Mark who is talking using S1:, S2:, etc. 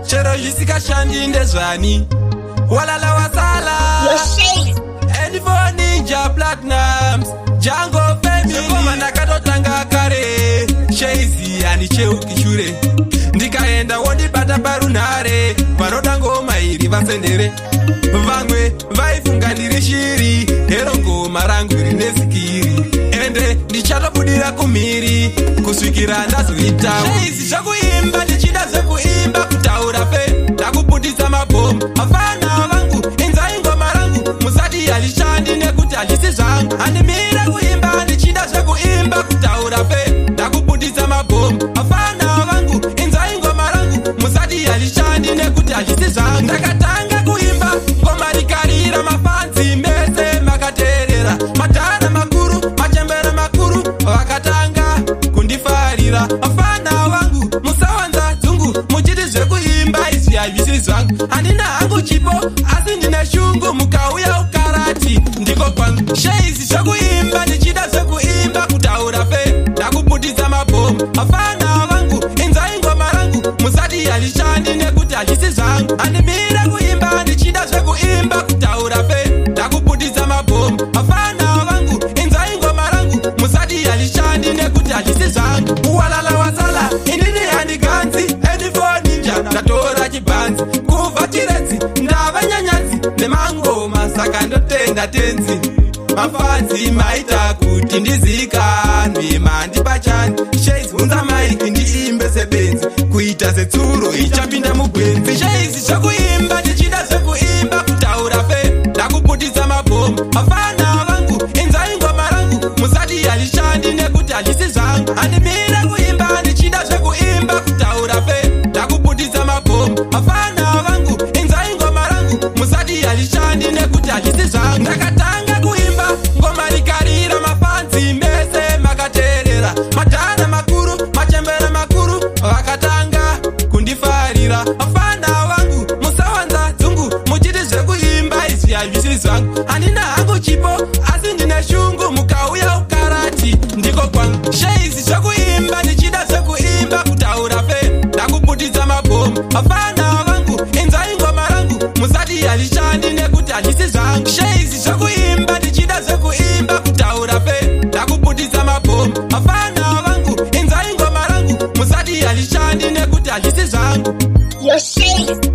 S1: chero zvisikashandi ndezvani walala wasala N4 Ninja Platinums Django Family Sekoma ndakatotanga kare Shaizi anicheuki shure ndikaenda wondibata parunhare vanoda ngoma iri vasendere vamwe vaifunga ndiri shiri hero ngoma rangu rine zikiri ende ndichatobudira kumhiri kusvikira ndazoitawo Shaizi zvakuimba ndichida zvekuimba kutaura fe ndakuputisa mabhomu afana vangu inzai ngoma rangu musati halishandi nekuti halisi zvangu handimira kuimba ndichida zvekuimba kutaura fe ndakuputisa mabhomu afana vangu inzai ngoma rangu musati halishandi nekuti halisi zvangu ndakatanga kuimba ngoma rikarira mafanzi mese makateerera madhara makuru machembere makuru vakatanga kundifarira afana vangu musawanza dzungu muchiti zvekuimba izvi hazvisi zvangu handina hangu chipo asi ndine shungu mukauya ukarati ndiko kwangu Shaizi zvekuimba ndichida zvekuimba kutaura fe ndakuputisa mabhomu afana vangu inzai ngoma rangu musati halishandi nekuti hazvisi zvangu handimira kuimba ndichida zvekuimba kutaura fe ndakuputisa mabhomu afana vangu inzai ngoma rangu musati halishandi nekuti hazvisi zvangu walala wasala inini handiganzi N4 Ninja ndatora chibhanzi kubva chiredzi ndava nyanyadzi nemangoma saka ndotenda tenzi mafanzi maita kuti ndizikanwe mandipa chani Shaizi unza maiki ndiimbe sebenzi kuita setsuro ichapinda mugwenzi Shaizi zvekuimba ndichida zvekuimba kutaura fe ndakuputisa mabhomu afana vangu inzai ngoma rangu musati halishandi nekuti halisi zvangu handimira kuimba ndichida zvekuimba kutaura fe ndakuputisa mabhomu afana vangu inzai ngoma rangu musati halishandi nekuti halisi zvangu ndakatanga kuimba ngoma rikarira mafanzi mese makateerera madhara makuru machembere makuru vakatanga kundifarira afana vangu musawanza dzungu muchiti zvekuimba izvi hazvisi zvangu handina hangu chipo asi ndine shungu mukauya ukarati ndiko kwangu Shaizi zvekuimba ndichida zvekuimba kutaura fe ndakuputisa mabhomu afana vangu inzai ngoma rangu musati halishandi nekuti hazvisi zvangu Shaizi zvekuimba ndichida zvekuimba kutaura fe ndakuputisa mabhomu afana vangu inzai ngoma rangu musati halishandi nekuti hazvisi zvangu
S2: You're safe.